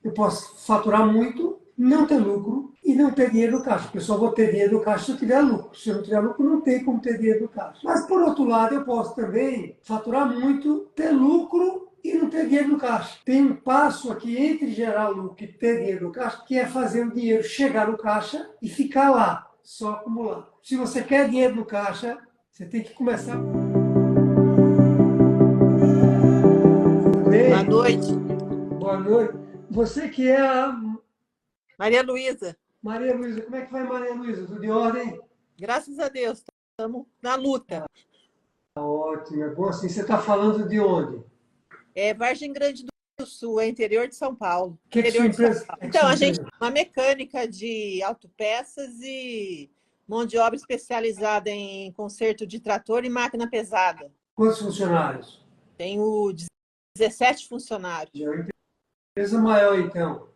Eu posso faturar muito, não ter lucro e não ter dinheiro no caixa, porque eu só vou ter dinheiro no caixa se eu tiver lucro. Se eu não tiver lucro, não tem como ter dinheiro no caixa. Mas, por outro lado, eu posso também faturar muito, ter lucro e não ter dinheiro no caixa. Tem um passo aqui entre gerar lucro e ter dinheiro no caixa, que é fazer o dinheiro chegar no caixa e ficar lá, só acumular. Se você quer dinheiro no caixa, você tem que começar. Boa noite. Boa noite. Você que é a Maria Luísa. Maria Luísa, como é que vai, Maria Luísa? Tudo em ordem? Graças a Deus, estamos na luta. Ótimo, é bom assim. Você está falando de onde? É Vargem Grande do Sul, é interior de São Paulo. O que é que sua Interior de São empresa? Paulo. Então, a gente é uma mecânica de autopeças e mão de obra especializada em conserto de trator e máquina pesada. Quantos funcionários? Tenho 17 funcionários. É uma empresa maior, então.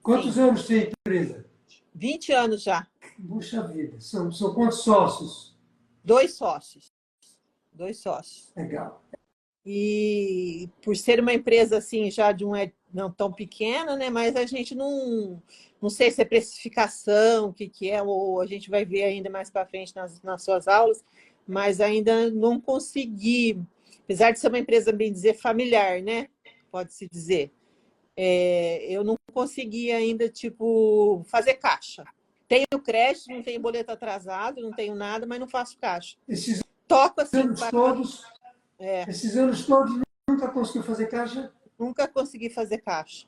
Quantos Sim. anos tem a empresa? 20 anos já. Puxa vida, são quantos sócios? 2 sócios. 2 sócios. Legal. E por ser uma empresa assim, já de não tão pequena, né? Mas a gente não sei se é precificação, o que é, ou a gente vai ver ainda mais para frente nas suas aulas, mas ainda não consegui, apesar de ser uma empresa, bem dizer, familiar, né? Pode-se dizer. Eu não consegui ainda, tipo, fazer caixa. Tenho crédito, não tenho boleto atrasado, não tenho nada, mas não faço caixa. Toco assim, esses anos todos nunca conseguiu fazer caixa? Nunca consegui fazer caixa.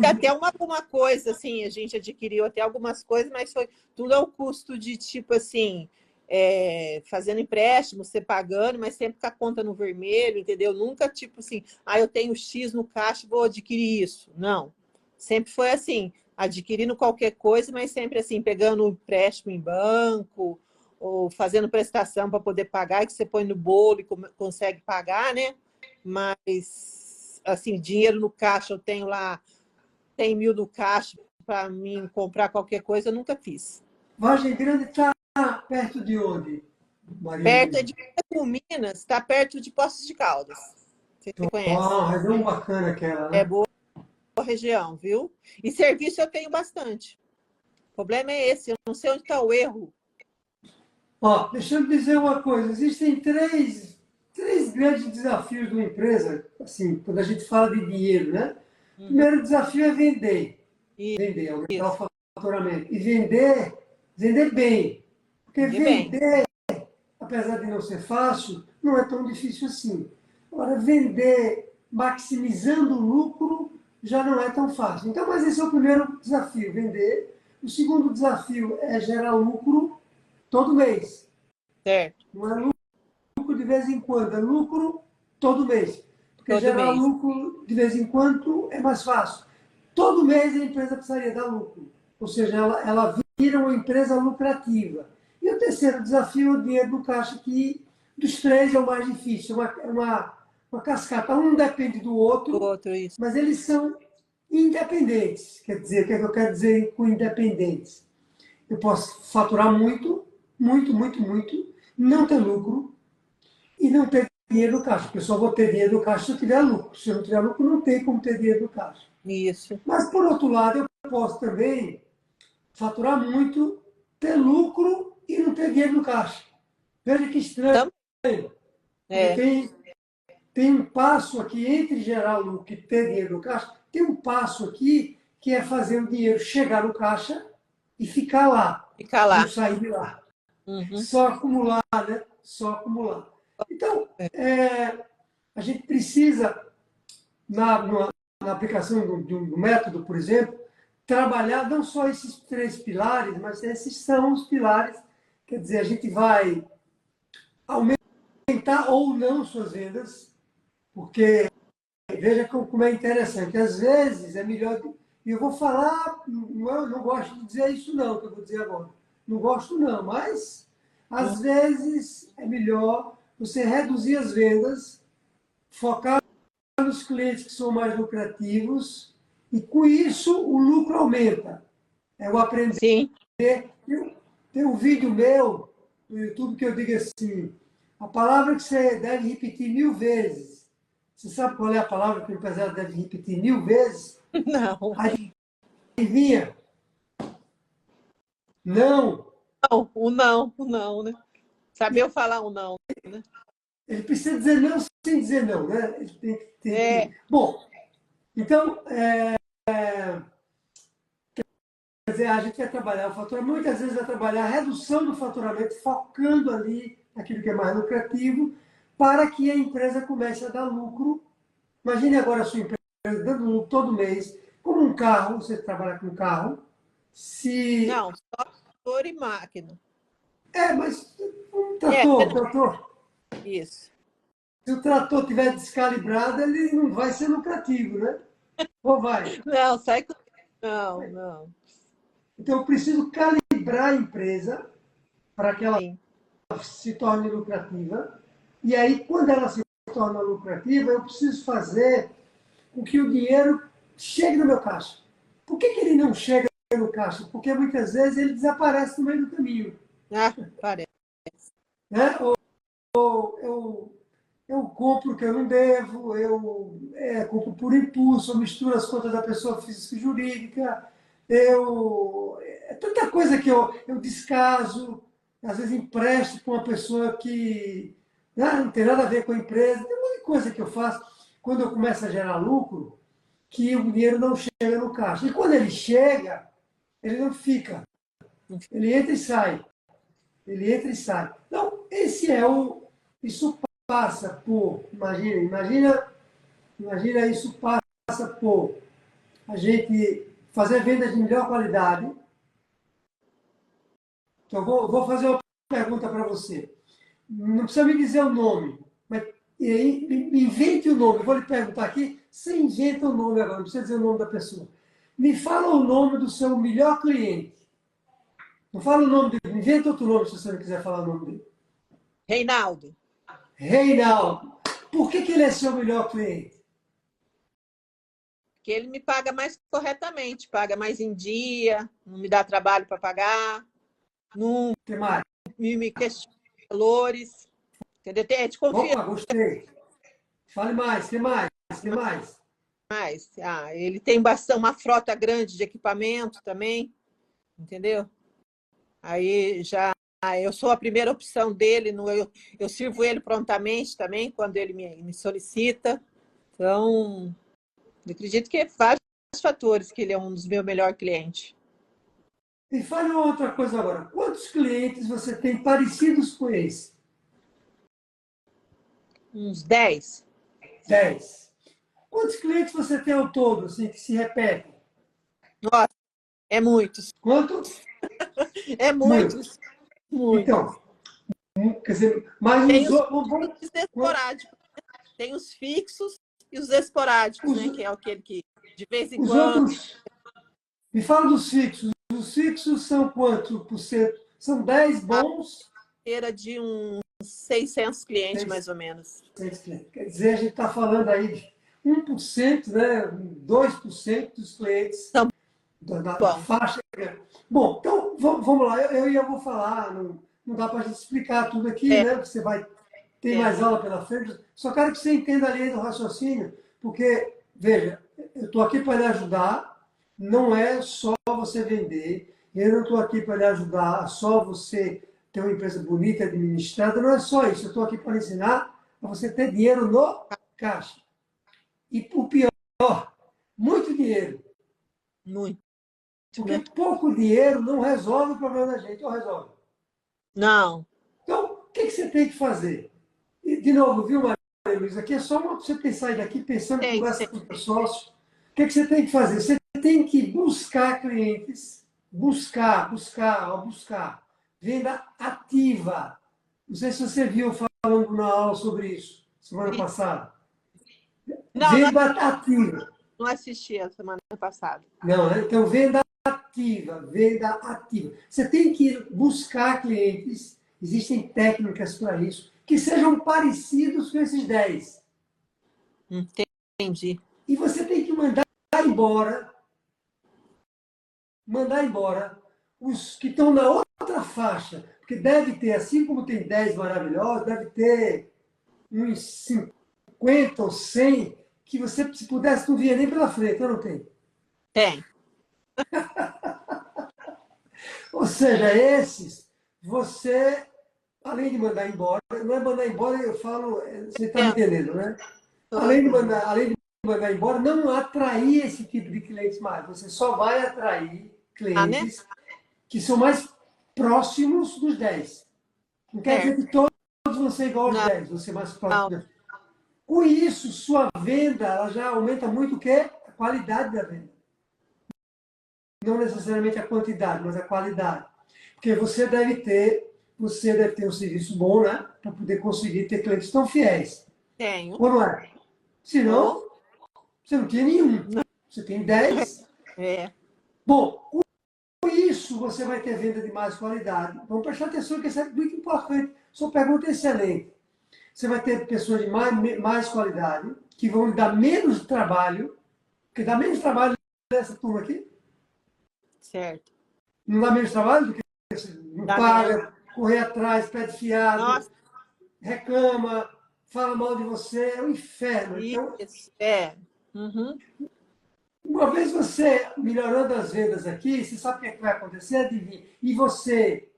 Até alguma coisa, assim, a gente adquiriu até algumas coisas, mas foi tudo ao custo de, tipo assim, fazendo empréstimo, você pagando, mas sempre com a conta no vermelho, entendeu? Nunca, tipo assim, eu tenho X no caixa e vou adquirir isso. Não. Sempre foi assim, adquirindo qualquer coisa, mas sempre assim, pegando empréstimo em banco, ou fazendo prestação para poder pagar, que você põe no bolo e consegue pagar, né? Mas, assim, dinheiro no caixa, eu tenho lá 100 mil no caixa para mim comprar qualquer coisa, eu nunca fiz. Vargem Grande está perto de onde, Maria? Perto de Minas, está perto de Poços de Caldas. Você conhece? Região bacana aquela, né? É boa região, viu? E serviço eu tenho bastante. O problema é esse, eu não sei onde está o erro. Deixa eu dizer uma coisa. Existem três grandes desafios de uma empresa, assim, quando a gente fala de dinheiro, né? O primeiro desafio é vender. Vender, aumentar o faturamento. E vender bem. Porque vender, apesar de não ser fácil, não é tão difícil assim. Agora, vender maximizando o lucro já não é tão fácil. Então, mas esse é o primeiro desafio, vender. O segundo desafio é gerar lucro todo mês. Certo. Não é lucro de vez em quando, é lucro todo mês. Porque todo gerar mês. Lucro de vez em quando é mais fácil. Todo mês a empresa precisaria dar lucro. Ou seja, ela vira uma empresa lucrativa. E o terceiro desafio é o dinheiro do caixa, que dos três é o mais difícil. É uma cascata. Um depende do outro, mas eles são independentes. Quer dizer, o que é que eu quero dizer com independentes? Eu posso faturar muito, muito, muito, muito, não ter lucro e não ter dinheiro no caixa, porque eu só vou ter dinheiro no caixa se eu tiver lucro. Se eu não tiver lucro, não tem como ter dinheiro no caixa. Isso. Mas, por outro lado, eu posso também faturar muito, ter lucro e não ter dinheiro no caixa. Veja que estranho. Tem um passo aqui entre gerar lucro e ter dinheiro no caixa, tem um passo aqui que é fazer o dinheiro chegar no caixa e ficar lá. Não sair de lá. Só acumular, né? Só acumular. Então, a gente precisa, na aplicação do método, por exemplo, trabalhar não só esses três pilares, mas esses são os pilares. Quer dizer, a gente vai aumentar ou não suas vendas, porque veja como é interessante. Às vezes é melhor. E eu vou falar, não gosto de dizer isso, não, que eu vou dizer agora. Não gosto, não, mas às vezes é melhor você reduzir as vendas, focar nos clientes que são mais lucrativos, e com isso o lucro aumenta. É o aprender. Sim. Tem um vídeo meu no YouTube que eu digo assim: a palavra que você deve repetir 1000 vezes Você sabe qual é a palavra que o empresário deve repetir 1000 vezes? Não. Adivinha? Não. Não, o não, né? Saber eu falar o não, né? Ele precisa dizer não sem dizer não, né? Ele tem É, que... Bom, então, quer dizer, a gente vai trabalhar o faturamento, muitas vezes vai trabalhar a redução do faturamento, focando ali naquilo que é mais lucrativo, para que a empresa comece a dar lucro. Imagine agora a sua empresa dando lucro todo mês, como um carro, você trabalha com carro, se... não, só motor e máquina. Mas um É, trator, isso. se o trator estiver descalibrado, ele não vai ser lucrativo, né? Ou vai? Não, sai com. Não, não. Então, eu preciso calibrar a empresa para que ela Sim. se torne lucrativa. E aí, quando ela se torna lucrativa, eu preciso fazer com que o dinheiro chegue no meu caixa. Por que ele não chega no caixa? Porque muitas vezes ele desaparece no meio do caminho. Ah, parece. Né? Ou eu compro o que eu não devo, eu compro por impulso, eu misturo as contas da pessoa física e jurídica, é tanta coisa que eu descaso, às vezes empresto para uma pessoa que não tem nada a ver com a empresa, tem muita coisa que eu faço quando eu começo a gerar lucro, que o dinheiro não chega no caixa. E quando ele chega, ele não fica. Ele entra e sai. Ele entra e sai. Então, esse é o. Isso passa por. Imagina isso passa por a gente fazer vendas de melhor qualidade. Então, vou fazer uma pergunta para você. Não precisa me dizer o nome, mas invente o nome. Vou lhe perguntar aqui, você inventa o nome agora, não precisa dizer o nome da pessoa. Me fala o nome do seu melhor cliente. Não fala o nome dele, inventa outro nome se você não quiser falar o nome dele. Reinaldo. Reinaldo. Por que ele é seu melhor cliente? Que ele me paga mais corretamente, paga mais em dia, não me dá trabalho para pagar, não O que mais? me questiona valores, entendeu? É de confiança. Opa, gostei. Fale mais, o que mais? O que mais? Ele tem bastante, uma frota grande de equipamento também, entendeu? Aí já eu sou a primeira opção dele, eu sirvo ele prontamente também quando ele me solicita. Então, eu acredito que é vários fatores que ele é um dos meus melhores clientes. E fale uma outra coisa agora. Quantos clientes você tem parecidos com esse? Uns 10. 10. Quantos clientes você tem ao todo, assim, que se repetem? Nossa, é muitos. Quantos? É Muitos. muitos. Muitos. Então, quer dizer, mais Tem uns os outros. fixos esporádicos. Tem os fixos e os esporádicos, Os, né? Que é aquele que de vez em os quando outros. Me fala dos fixos. Os fixos são quantos por cento? São 10 bons. era de uns 600 clientes, 600 mais ou menos. clientes. Quer dizer, a gente está falando aí de 1%, né? 2% dos clientes Então, da bom. faixa. Bom, então vamos lá. Eu vou falar. Não dá para a gente explicar tudo aqui, É, né? Você vai ter é. mais aula pela frente. Só quero que você entenda a linha do raciocínio, porque, veja, eu estou aqui para lhe ajudar, não é só você vender, eu não estou aqui para lhe ajudar só você ter uma empresa bonita, administrada, não é só isso. Eu estou aqui para lhe ensinar a você ter dinheiro no caixa. E o pior, muito dinheiro. Muito, Porque né? pouco dinheiro não resolve o problema da gente, ou resolve? Não. Então, o que você tem que fazer? E, de novo, viu, Maria Luísa? Aqui é só uma, você pensar daqui, pensando, Tem, conversa tem. com o seu sócio. O que você tem que fazer? Você tem que buscar clientes, buscar. Venda ativa. Não sei se você viu falando na aula sobre isso, semana passada. Não, Venda ativa. não assisti a semana passada. Não, né? Então, venda ativa, venda ativa. Você tem que buscar clientes, existem técnicas para isso, que sejam parecidos com esses 10. Entendi. E você tem que embora, mandar embora os que estão na outra faixa, porque deve ter, assim como tem 10 maravilhosos, deve ter uns 50 ou 100 que você, se pudesse, não via nem pela frente, eu não tenho. Tem. Ou seja, esses, você, além de mandar embora, não é mandar embora, eu falo, você está me entendendo, né? Além de mandar embora, não atrair esse tipo de clientes mais. Você só vai atrair Né? clientes que são mais próximos dos 10. Não quer dizer que todos vão ser igual aos 10, vão ser mais próximos. Com isso, sua venda ela já aumenta muito o quê? A qualidade da venda. Não necessariamente a quantidade, mas a qualidade. Porque você deve ter um serviço bom, né? Para poder conseguir ter clientes tão fiéis. Tenho. Ou não é? Senão, você não tinha nenhum. Você tem 10. É. Bom, com isso você vai ter venda de mais qualidade. Vamos prestar atenção que isso é muito importante. Sua pergunta é excelente. Você vai ter pessoas de mais qualidade, que vão lhe dar menos trabalho, porque dá menos trabalho dessa turma aqui. Certo. Não dá menos trabalho do que não Dá paga, mesmo. correr atrás, pede fiado, Nossa, reclama, fala mal de você, é um inferno. Então, isso. É. Uhum. uma vez você melhorando as vendas aqui, você sabe o que, é que vai acontecer? Adivinha? E você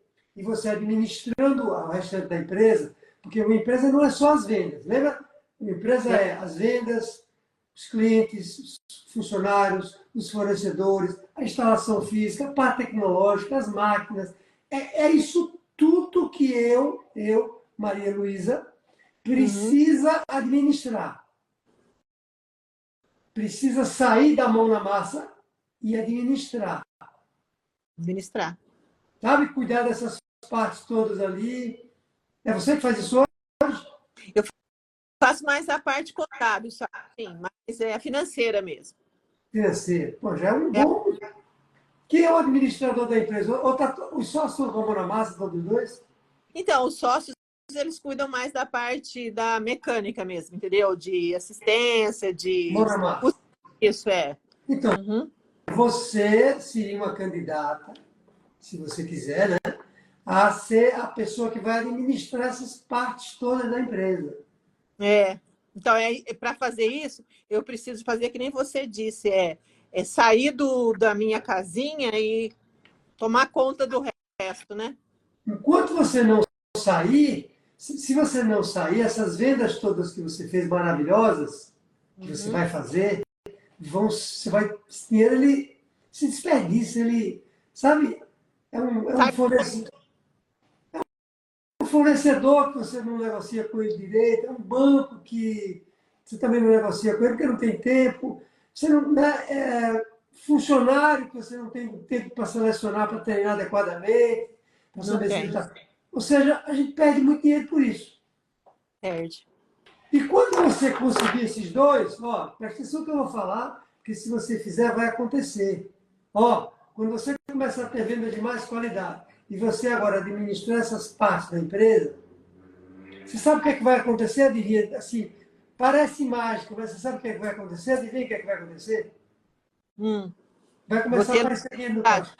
administrando o restante da empresa, porque uma empresa não é só as vendas, lembra? Uma empresa é as vendas, os clientes, os funcionários, os fornecedores, a instalação física, a parte tecnológica, as máquinas. É isso tudo que Maria Luísa, precisa administrar. Precisa sair da mão na massa e administrar. Administrar. Sabe? Cuidar dessas partes todas ali. É você que faz isso hoje? Eu faço mais a parte contábil, sabe? Sim, mas é a financeira mesmo. Financeiro. Pô, já é um bom. Quem é o administrador da empresa? Ou os sócios estão com a mão na massa, todos os dois? Então, os sócios, eles cuidam mais da parte da mecânica mesmo, entendeu? De assistência, Mão na massa. Isso é. Então, você seria uma candidata, se você quiser, né? A ser a pessoa que vai administrar essas partes todas da empresa. É. Então, para fazer isso, eu preciso fazer que nem você disse, sair da minha casinha e tomar conta do resto, né? Enquanto você não sair, se você não sair, essas vendas todas que você fez maravilhosas, que você vai fazer, esse dinheiro ele se desperdiça, ele, sabe, é um fornecedor que você não negocia com ele direito, é um banco que você também não negocia com ele porque não tem tempo, você não, né, funcionário que você não tem tempo para selecionar, para treinar adequadamente, para saber se ele está. Ou seja, a gente perde muito dinheiro por isso. Perde. E quando você conseguir esses dois, ó, presta atenção que eu vou falar, porque se você fizer, vai acontecer. Ó, quando você começar a ter venda de mais qualidade e você agora administrar essas partes da empresa, você sabe o que é que vai acontecer? Adivinha, assim, parece mágico, mas você sabe o que é que vai acontecer? Adivinha o que é que vai acontecer? Vai começar a aparecer dinheiro no caixa.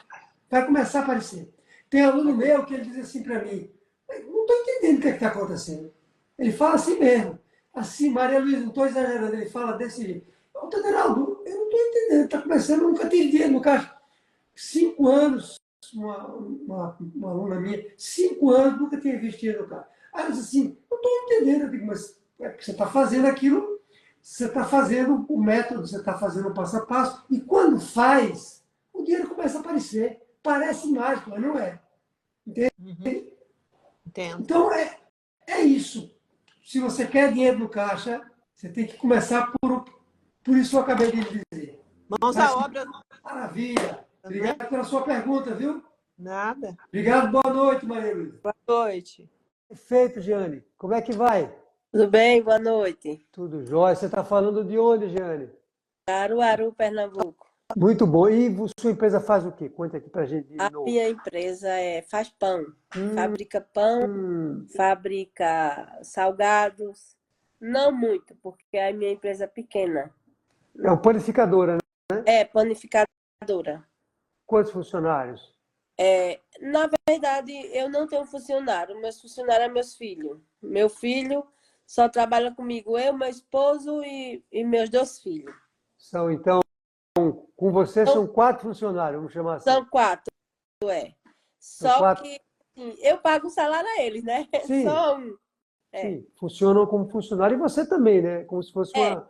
Vai começar a aparecer. Tem aluno meu que ele diz assim para mim, não estou entendendo o que é está acontecendo. Ele fala assim mesmo. Assim, Maria Luísa, não estou exagerando, ele fala desse jeito. Geraldo, eu não estou entendendo, está começando, nunca tive dinheiro no caixa. 5 anos, uma aluna minha, 5 anos, nunca tinha visto dinheiro no caixa. Aí ela disse assim, não estou entendendo. Eu digo, mas é porque você está fazendo aquilo, você está fazendo o método, você está fazendo o passo a passo, e quando faz, o dinheiro começa a aparecer. Parece mágico, mas não é. Entende? Entendo. Então, é isso. Se você quer dinheiro no caixa, você tem que começar por isso que eu acabei de dizer. Mãos à obra. Maravilha. Obrigado pela sua pergunta, viu? Nada. Obrigado. Boa noite, Maria Luísa. Boa noite. Perfeito, Giane. Como é que vai? Tudo bem? Boa noite. Tudo jóia. Você está falando de onde, Giane? Caruaru, Pernambuco. Muito bom. E sua empresa faz o quê? Conta aqui pra gente de novo. Minha empresa faz pão. Fabrica pão, fabrica salgados. Não muito, porque a minha empresa é pequena. É uma panificadora, né? É, panificadora. Quantos funcionários? Na verdade, eu não tenho funcionário. Meus funcionários são meus filhos. Meu filho Só trabalha comigo eu, meu esposo e meus 2 filhos. São, então, com você Então, são 4 funcionários, vamos chamar assim. são 4, é. São Só 4. que assim, eu pago o salário a eles, né? Sim, Só um. É. sim, funcionam como funcionário e você também, né? Como se fosse É. uma.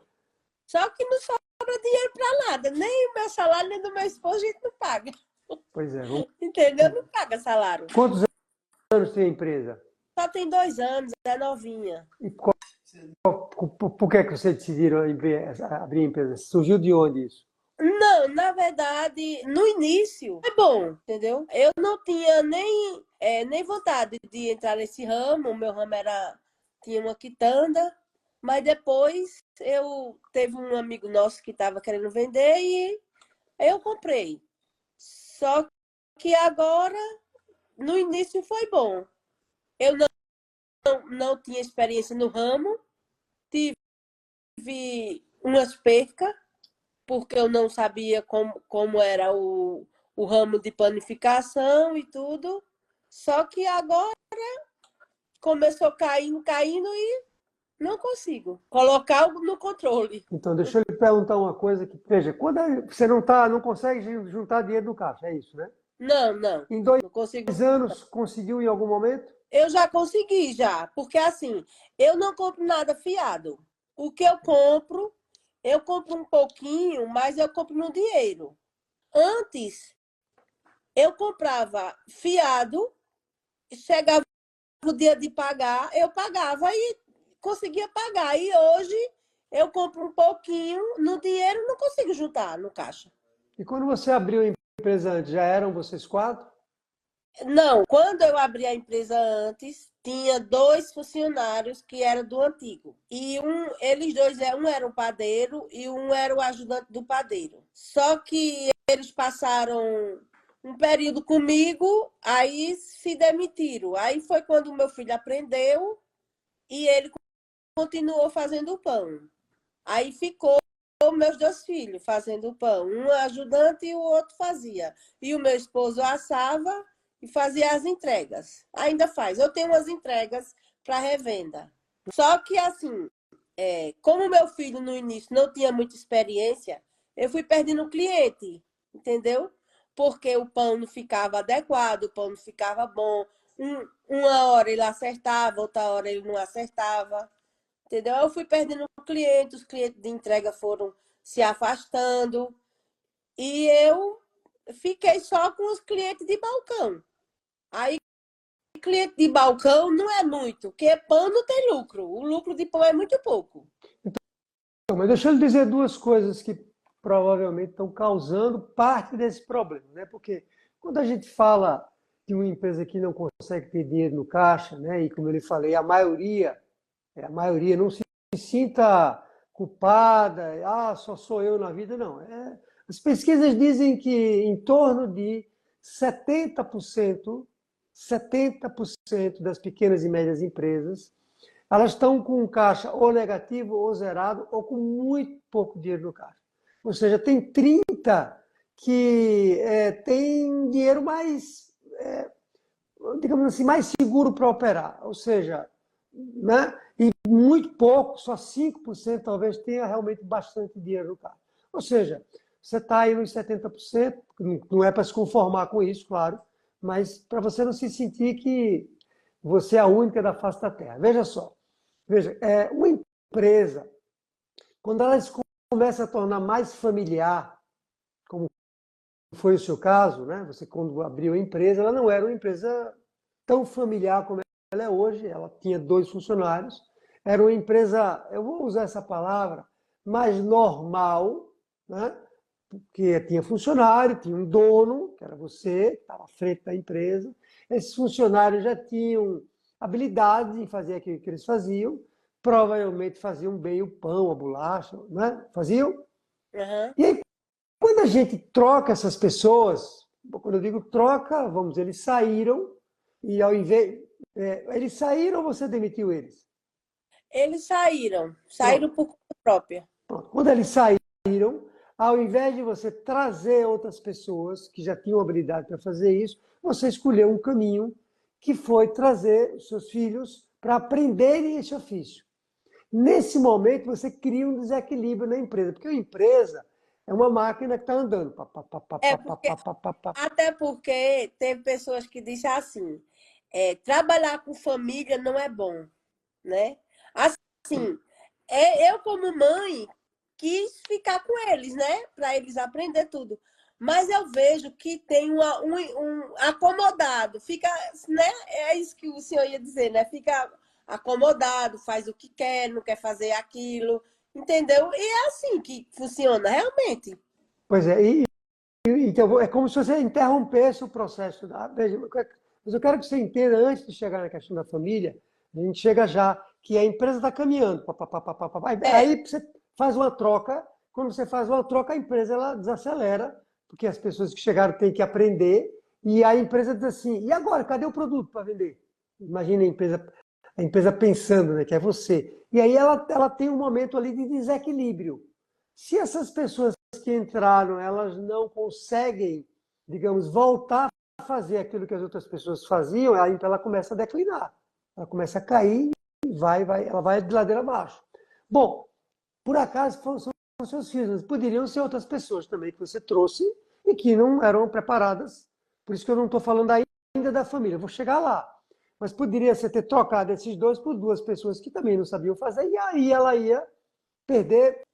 Só que não sobra dinheiro para nada. Nem o meu salário, nem do meu esposo, a gente não paga. Pois é. Entendeu? Não paga salário. Quantos anos tem a empresa? Só tem 2 anos, é novinha. E por que que você decidiram abrir a empresa? Surgiu de onde isso? Não, na verdade, no início é bom, entendeu? Eu não tinha nem vontade de entrar nesse ramo. O meu ramo tinha uma quitanda, mas depois eu teve um amigo nosso que estava querendo vender e eu comprei. Só que agora, no início foi bom. Eu não tinha experiência no ramo, tive umas percas, porque eu não sabia como era o ramo de panificação e tudo. Só que agora começou caindo, caindo e não consigo colocar no controle. Então, deixa eu lhe perguntar uma coisa que, veja, quando você não consegue juntar dinheiro no caixa, é isso, né? Não, Em 2 não consigo. anos, conseguiu em algum momento? Eu já consegui, já. Porque assim, eu não compro nada fiado. O que eu compro um pouquinho, mas eu compro no dinheiro. Antes, eu comprava fiado, chegava o dia de pagar, eu pagava e conseguia pagar. E hoje eu compro um pouquinho no dinheiro, não consigo juntar no caixa. E quando você abriu a empresa antes, já eram vocês 4? Não, quando eu abri a empresa antes, tinha 2 funcionários que eram do antigo. E eles dois, um era o padeiro e um era o ajudante do padeiro. Só que eles passaram um período comigo, aí se demitiram. Aí foi quando o meu filho aprendeu e ele continuou fazendo o pão. Aí ficou meus 2 filhos fazendo o pão. Um ajudante e o outro fazia. E o meu esposo assava e fazia as entregas. Ainda faz. Eu tenho umas entregas para revenda. Só que, assim, como meu filho no início não tinha muita experiência, eu fui perdendo cliente, entendeu? Porque o pão não ficava adequado, o pão não ficava bom. Uma hora ele acertava, outra hora ele não acertava. Entendeu? Eu fui perdendo clientes, os clientes de entrega foram se afastando e eu fiquei só com os clientes de balcão. Aí, cliente de balcão não é muito, porque pão não tem lucro. O lucro de pão é muito pouco. Então, mas deixa eu lhe dizer 2 coisas que provavelmente estão causando parte desse problema, né? Porque quando a gente fala de uma empresa que não consegue ter dinheiro no caixa, né? E como eu lhe falei, a maioria não se sinta culpada, só sou eu na vida, não. As pesquisas dizem que em torno de 70%, 70% das pequenas e médias empresas, elas estão com um caixa ou negativo ou zerado ou com muito pouco dinheiro no caixa. Ou seja, tem 30 que tem dinheiro mais, digamos assim, mais seguro para operar. Ou seja, né? E muito pouco, só 5% talvez tenha realmente bastante dinheiro no caixa. Ou seja, você está aí nos 70%, não é para se conformar com isso, claro, mas para você não se sentir que você é a única da face da Terra. Veja só, uma empresa, quando ela começa a tornar mais familiar, como foi o seu caso, né? Você quando abriu a empresa, ela não era uma empresa tão familiar como ela é hoje, ela tinha 2 funcionários, era uma empresa, eu vou usar essa palavra, mais normal, né? Porque tinha funcionário, tinha um dono, que era você, que estava à frente da empresa. Esses funcionários já tinham habilidade em fazer aquilo que eles faziam, provavelmente faziam bem o pão, a bolacha, né? Faziam? Uhum. E aí, quando a gente troca essas pessoas, quando eu digo troca, vamos dizer, eles saíram, e ao invés. Eles saíram ou você demitiu eles? Eles saíram Pronto. por conta própria. Pronto. Quando eles saíram, ao invés de você trazer outras pessoas que já tinham habilidade para fazer isso, você escolheu um caminho que foi trazer os seus filhos para aprenderem esse ofício. Nesse momento, você cria um desequilíbrio na empresa, porque a empresa é uma máquina que está andando. Pá, pá, pá, pá, É pá, pá, porque, pá, pá, pá. até porque teve pessoas que disseram assim, trabalhar com família não é bom, né? Assim, eu como mãe quis ficar com eles, né? Para eles aprender tudo. Mas eu vejo que tem um acomodado, fica, né? É isso que o senhor ia dizer, né? Fica acomodado, faz o que quer, não quer fazer aquilo, entendeu? E é assim que funciona, realmente. Pois é, então, é como se você interrompesse o processo. Veja, mas eu quero que você entenda, antes de chegar na questão da família, a gente chega já, que a empresa está caminhando. Pá, pá, pá, pá, pá, pá, pá. É, Aí você faz uma troca, quando você faz uma troca, a empresa ela desacelera, porque as pessoas que chegaram têm que aprender, e a empresa diz assim, e agora, cadê o produto para vender? Imagina a empresa pensando, né, que é você. E aí ela tem um momento ali de desequilíbrio. Se essas pessoas que entraram, elas não conseguem, digamos, voltar a fazer aquilo que as outras pessoas faziam, então ela começa a declinar. Ela começa a cair e ela vai de ladeira abaixo. Bom, por acaso são seus filhos, mas poderiam ser outras pessoas também que você trouxe e que não eram preparadas. Por isso que eu não estou falando ainda da família, eu vou chegar lá. Mas poderia ser ter trocado esses dois por duas pessoas que também não sabiam fazer, e aí ela ia perder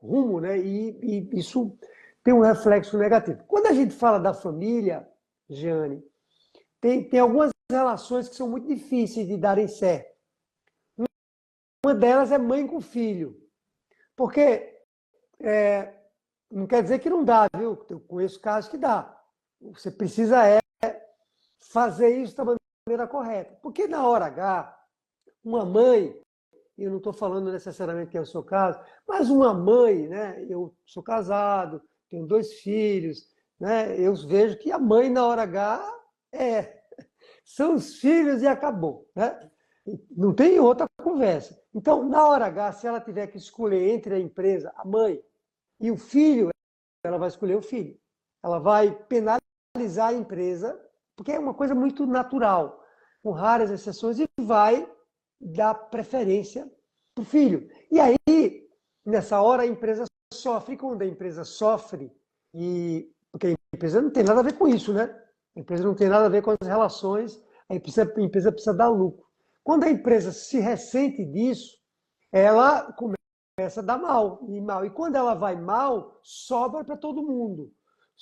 rumo, né? E isso tem um reflexo negativo. Quando a gente fala da família, Jeane, tem algumas relações que são muito difíceis de darem certo. Uma delas é mãe com filho. Porque não quer dizer que não dá, viu? Eu conheço casos que dá. Você precisa fazer isso da maneira correta. Porque na hora H, uma mãe, e eu não estou falando necessariamente que é o seu caso, mas uma mãe, né? Eu sou casado, tenho dois filhos, né? Eu vejo que a mãe na hora H são os filhos e acabou, né? Não tem outra conversa. Então, na hora H, se ela tiver que escolher entre a empresa, a mãe e o filho, ela vai escolher o filho. Ela vai penalizar a empresa, porque é uma coisa muito natural, com raras exceções, e vai dar preferência para o filho. E aí, nessa hora, a empresa sofre. Quando a empresa sofre, porque a empresa não tem nada a ver com isso, né? A empresa não tem nada a ver com as relações, a empresa precisa dar lucro. Quando a empresa se ressente disso, ela começa a dar mal, e mal. E quando ela vai mal, sobra para todo mundo.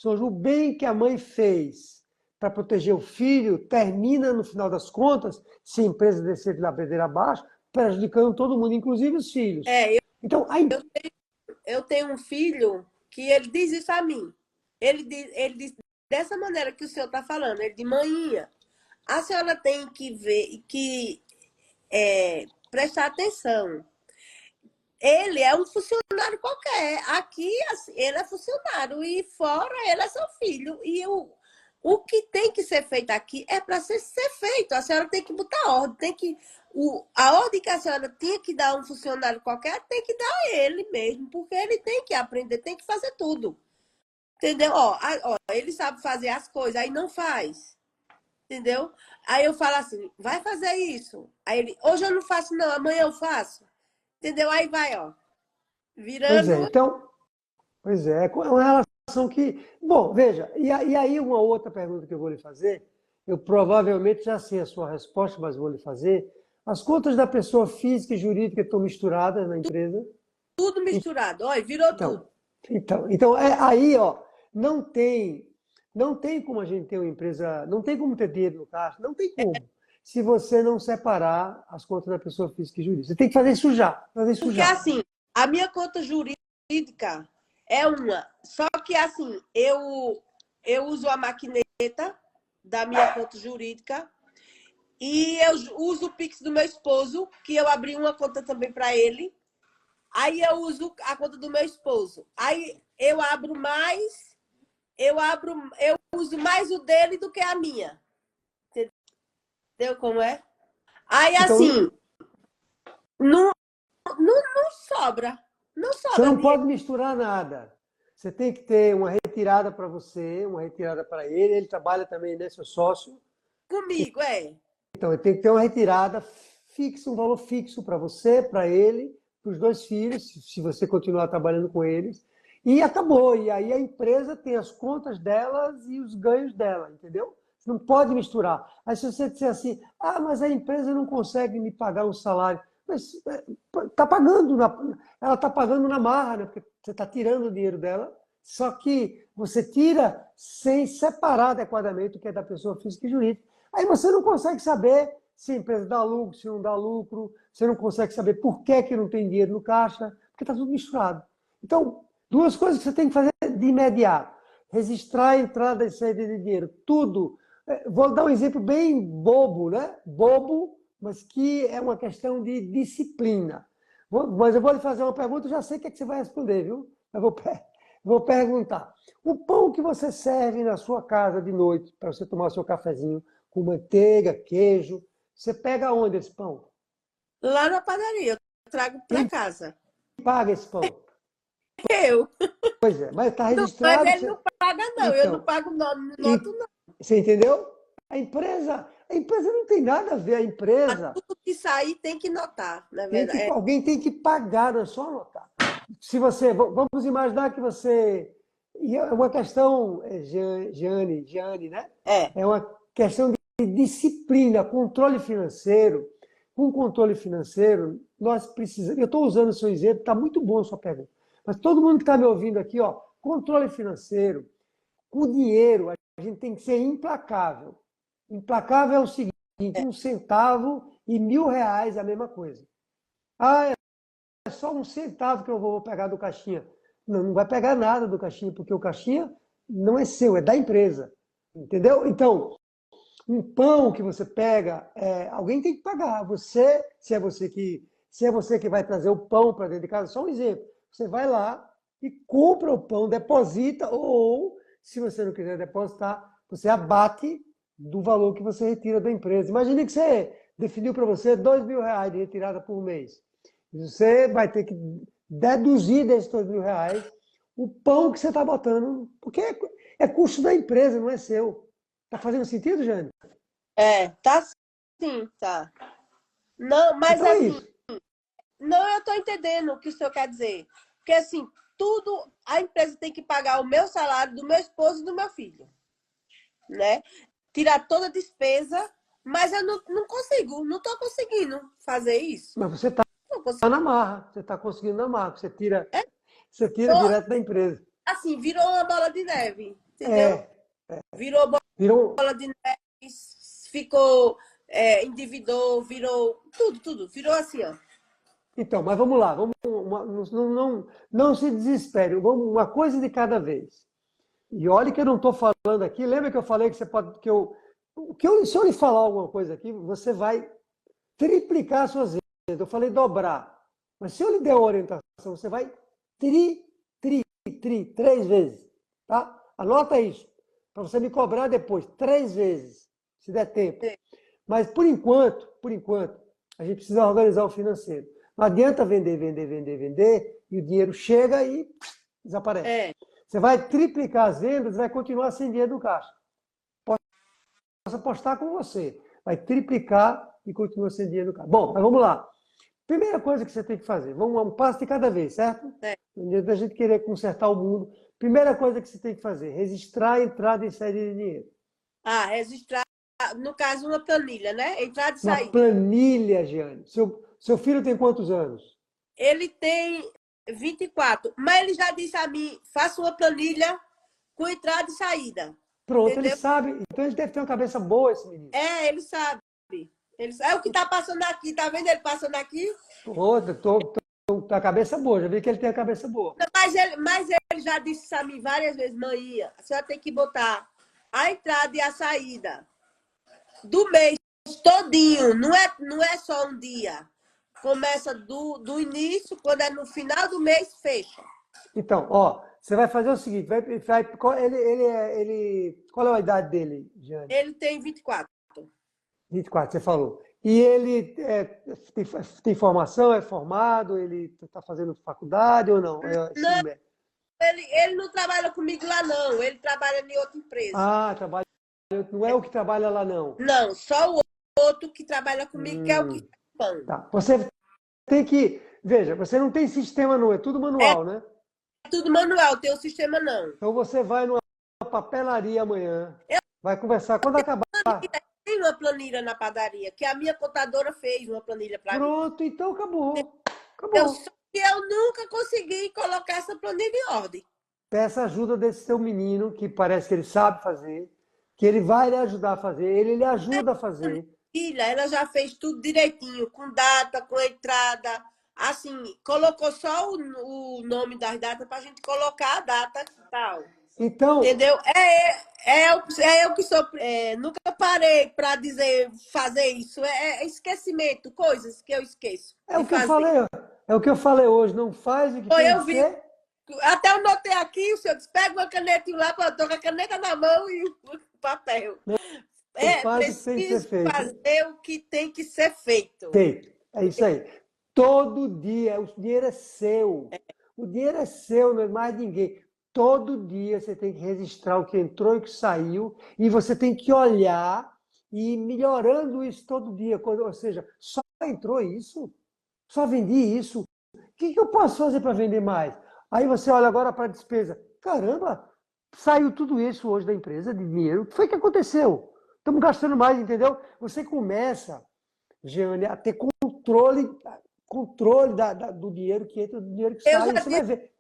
Ou seja, o bem que a mãe fez para proteger o filho termina, no final das contas, se a empresa descer de ladeira abaixo, prejudicando todo mundo, inclusive os filhos. é, Então, eu tenho um filho que ele diz isso a mim. Ele diz dessa maneira que o senhor está falando. Ele diz, manhinha, a senhora tem que ver, que prestar atenção. Ele é um funcionário qualquer. Aqui, assim, ele é funcionário e fora ele é seu filho. E o que tem que ser feito aqui é para ser feito. A senhora tem que botar ordem, a ordem que a senhora tinha que dar a um funcionário qualquer, tem que dar a ele mesmo, porque ele tem que aprender, tem que fazer tudo. Entendeu? Ó, ele sabe fazer as coisas, aí não faz. Entendeu? Aí eu falo assim, vai fazer isso. Aí ele, hoje eu não faço não, amanhã eu faço. Entendeu? Aí vai, ó, pois é, virando. então, pois é uma relação que. Bom, veja, e aí uma outra pergunta que eu vou lhe fazer, eu provavelmente já sei a sua resposta, mas vou lhe fazer. As contas da pessoa física e jurídica estão misturadas na empresa? Tudo misturado. Olha, virou Então, tudo. então aí, ó, não tem, não tem como a gente ter uma empresa, não tem como ter dinheiro no caixa, não tem como. Se você não separar as contas da pessoa física e jurídica. Você tem que fazer isso já, fazer isso Porque já. assim, a minha conta jurídica é uma. Só que assim, eu uso a maquineta da minha conta jurídica e eu uso o Pix do meu esposo, que eu abri uma conta também para ele. Aí eu uso a conta do meu esposo. Aí eu uso mais o dele do que a minha. Entendeu como é? Aí Então, assim, não, não sobra. Não você sobra não dinheiro pode misturar nada. Você tem que ter uma retirada para você, uma retirada para ele. Ele trabalha também, né, seu sócio. comigo, é. Então, ele tem que ter uma retirada fixa um valor fixo para você, para ele, para os 2 filhos, se você continuar trabalhando com eles, e acabou. E aí a empresa tem as contas delas e os ganhos dela, entendeu? Você não pode misturar. Aí se você disser assim, mas a empresa não consegue me pagar um salário, mas tá pagando ela está pagando na marra, né? Porque você está tirando o dinheiro dela, só que você tira sem separar adequadamente o que é da pessoa física e jurídica. Aí você não consegue saber se a empresa dá lucro, se não dá lucro, você não consegue saber por que não tem dinheiro no caixa, porque está tudo misturado. Então, 2 coisas que você tem que fazer de imediato. Registrar a entrada e saída de dinheiro. Tudo. Vou dar um exemplo bem bobo, né? Bobo, mas que é uma questão de disciplina. Mas eu vou lhe fazer uma pergunta, eu já sei o que é que você vai responder, viu? Eu vou perguntar. O pão que você serve na sua casa de noite, para você tomar o seu cafezinho, com manteiga, queijo, você pega onde esse pão? Lá na padaria, eu trago para Quem casa. paga esse pão? Eu. Pois é, mas está Não, mas registrado. ele não paga, não. Eu não Então, pago nome, não noto, não. você entendeu? A empresa não tem nada a ver. A empresa Tudo que sair tem que notar, na verdade. alguém tem que pagar, não é só anotar. Se você, vamos imaginar que você, e é uma questão, Giane, né? É uma questão de disciplina, controle financeiro. Com controle financeiro, nós precisamos. Eu estou usando o seu exemplo, está muito bom a sua pergunta. Mas todo mundo que está me ouvindo aqui, controle financeiro, com o dinheiro, a gente tem que ser implacável. Implacável é o seguinte: 1 centavo e R$ 1.000 é a mesma coisa. É só 1 centavo que eu vou pegar do caixinha. Não, não vai pegar nada do caixinha, porque o caixinha não é seu, é da empresa. Entendeu? Então, um pão que você pega, alguém tem que pagar. Você, se é você que vai trazer o pão para dentro de casa, só um exemplo. Você vai lá e compra o pão, deposita, ou, se você não quiser depositar, você abate do valor que você retira da empresa. Imagine que você definiu para você R$ 2.000 de retirada por mês. Você vai ter que deduzir desses R$ 2.000 o pão que você está botando, porque é custo da empresa, não é seu. Está fazendo sentido, Jane? Tá sim, tá. Não, mas Então é assim, isso. não, eu estou entendendo o que o senhor quer dizer. Porque assim, tudo, a empresa tem que pagar o meu salário, do meu esposo e do meu filho. Né? Tirar toda a despesa, mas eu não consigo, não estou conseguindo fazer isso. Mas você está na marra, você está conseguindo na marra, você tira direto da empresa. Assim, virou uma bola de neve, entendeu? Virou bola de neve, ficou, endividou, virou tudo, virou assim, ó. Então, mas vamos lá, não se desespere, vamos uma coisa de cada vez. E olha que eu não estou falando aqui, lembra que eu falei que você pode, se eu lhe falar alguma coisa aqui, você vai triplicar as suas vendas. Eu falei dobrar, mas se eu lhe der uma orientação, você vai 3 vezes, tá? Anota isso, para você me cobrar depois, 3 vezes, se der tempo. Mas por enquanto, a gente precisa organizar o financeiro. Não adianta vender, e o dinheiro chega e desaparece. Você vai triplicar as vendas e vai continuar sem dinheiro no caixa. Posso apostar com você. Vai triplicar e continua sem dinheiro no caixa. Bom, mas vamos lá. Primeira coisa que você tem que fazer, vamos um passo de cada vez, certo? Não adianta a gente querer consertar o mundo. Primeira coisa que você tem que fazer, registrar a entrada e saída de dinheiro. Registrar, no caso, uma planilha, né? Entrada e saída. Uma planilha, Giane. Seu filho tem quantos anos? Ele tem 24, mas ele já disse a mim, faça uma planilha com entrada e saída. Pronto, entendeu? Ele sabe. Então ele deve ter uma cabeça boa, esse menino. Ele sabe. É o que está passando aqui, tá vendo ele passando aqui? Tô a cabeça boa, já vi que ele tem a cabeça boa. Mas ele já disse a mim várias vezes, mãe, a senhora tem que botar a entrada e a saída do mês todinho, não é só um dia. Começa do início, quando é no final do mês, fecha. Então, você vai fazer o seguinte, qual é a idade dele, Jane? Ele tem 24. 24, você falou. E ele tem formação, é formado, ele está fazendo faculdade ou não? Não, ele não trabalha comigo lá, não. Ele trabalha em outra empresa. Trabalha. Não é o que trabalha lá, não. Não, só o outro que trabalha comigo, que é o que pão. Tá. Você tem que... Veja, você não tem sistema não, é tudo É manual, né? tudo manual, tem o sistema não. Então você vai numa papelaria amanhã, vai conversar. Quando acabar, Tem uma planilha na padaria, que a minha contadora fez uma planilha para mim. pronto, então acabou. Só que eu nunca consegui colocar essa planilha em ordem. Peça ajuda desse seu menino, que parece que ele sabe fazer, que ele vai lhe ajudar a fazer, ele lhe ajuda a fazer. Filha, ela já fez tudo direitinho, com data, com entrada. Assim, colocou só o nome das datas para a gente colocar a data e tal. Então, Entendeu? Eu que sou. Nunca parei para dizer fazer isso. É esquecimento, coisas que eu esqueço é de o que eu fazer. falei, é o que eu falei hoje, não faz o que tem Eu que vi, ser. até eu notei aqui, o senhor disse, pega uma caneta e lá, eu tô com a caneta na mão e o papel. Não faz o que tem que ser Preciso feito. fazer o que tem que ser feito. Feito. É isso aí. Todo dia, o dinheiro é seu. O dinheiro é seu, não é mais de ninguém. Todo dia você tem que registrar o que entrou e o que saiu, e você tem que olhar e ir melhorando isso todo dia. Ou seja, só entrou isso? Só vendi isso? O que eu posso fazer para vender mais? Aí você olha agora para a despesa. Caramba, saiu tudo isso hoje da empresa de dinheiro. O que foi que aconteceu? Estamos gastando mais, entendeu? Você começa, Jeane, a ter controle do dinheiro que entra, do dinheiro que sai. Você vai ver.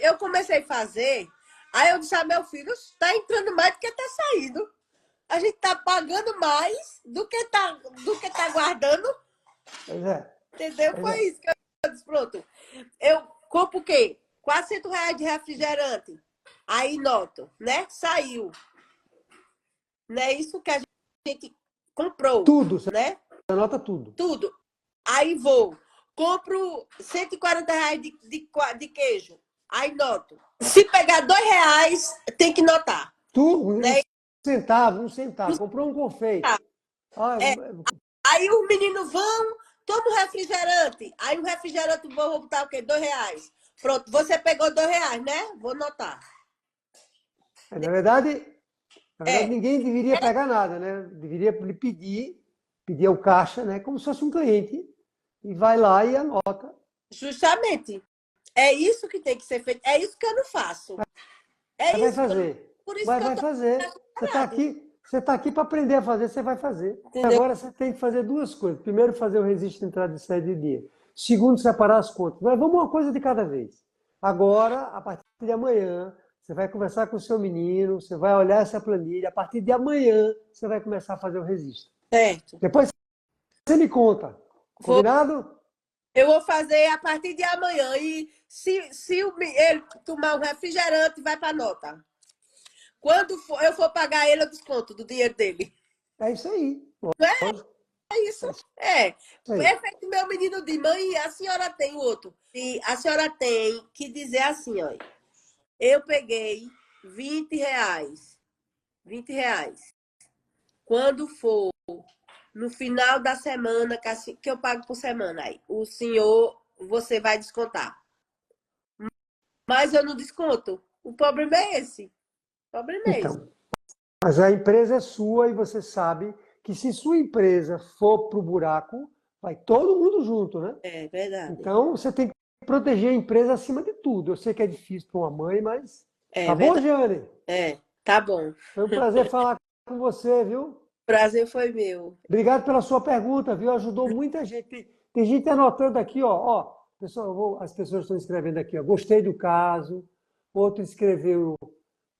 Eu comecei a fazer, aí eu disse a meu filho, está entrando mais do que está saindo. A gente está pagando mais do que tá guardando. Pois é. Entendeu? Pois Foi é. isso que eu disse, pronto. Eu compro o quê? R$ 400 de refrigerante. Aí noto, né? Saiu. Não é isso que a gente comprou, Tudo, você né? anota tudo. Tudo. Aí vou. Compro R$ 140 de queijo. Aí noto. Se pegar R$ 2, tem que notar. Tudo, Né? um centavo. Comprou um confeito. Ah, É. Aí os meninos vão, toma um refrigerante. Aí o refrigerante vou botar o quê? R$ 2. Pronto, você pegou R$ 2, né? Vou notar. na verdade, É, ninguém deveria pegar nada, né? Deveria lhe pedir ao caixa, né? Como se fosse um cliente. E vai lá e anota. justamente. É isso que tem que ser feito. É isso que eu não faço. É Vai isso. fazer. Por isso Mas que eu vai tô fazer. Você tá aqui para aprender a fazer, você vai fazer. entendeu? Agora você tem que fazer duas coisas. Primeiro, fazer o registro de entrada e saída de dia. Segundo, separar as contas. Mas vamos uma coisa de cada vez. Agora, a partir de amanhã, você vai conversar com o seu menino, você vai olhar essa planilha. A partir de amanhã, você vai começar a fazer o registro. Certo. Depois você me conta. Combinado? Eu vou fazer a partir de amanhã. E se ele tomar um refrigerante, vai para nota. Quando eu for pagar ele, eu desconto do dinheiro dele. É isso aí. Não é isso? É. Isso aí. É feito meu menino de mãe, a senhora tem o outro. E a senhora tem que dizer assim, ó. Eu peguei R$ 20. R$ 20. Quando for no final da semana, que eu pago por semana, aí o senhor, você vai descontar. Mas eu não desconto. O problema é esse. O problema é esse. Então, mas a empresa é sua e você sabe que se sua empresa for pro buraco, vai todo mundo junto, né? É verdade. Então, você tem que proteger a empresa acima de tudo. Eu sei que é difícil para uma mãe, mas... É Tá bom, verdade. Jeane? Tá bom. Foi um prazer falar com você, viu? O prazer foi meu. Obrigado pela sua pergunta, viu? Ajudou muita gente. Tem gente anotando aqui, ó. Pessoal, as pessoas estão escrevendo aqui, ó. Gostei do caso. Outro escreveu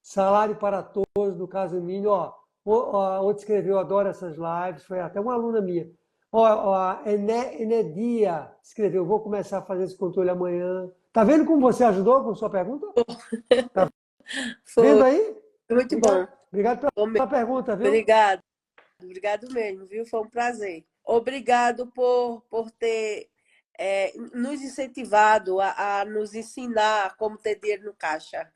salário para todos, no caso mínimo, ó. Outro escreveu, adoro essas lives. Foi até uma aluna minha. Ó, a Enedia escreveu, vou começar a fazer esse controle amanhã. Tá vendo como você ajudou com sua pergunta? Tá vendo Foi aí? muito bom. Obrigado pela pergunta, viu? Obrigado. Obrigado mesmo, viu? Foi um prazer. Obrigado por ter nos incentivado a nos ensinar como ter dinheiro no caixa.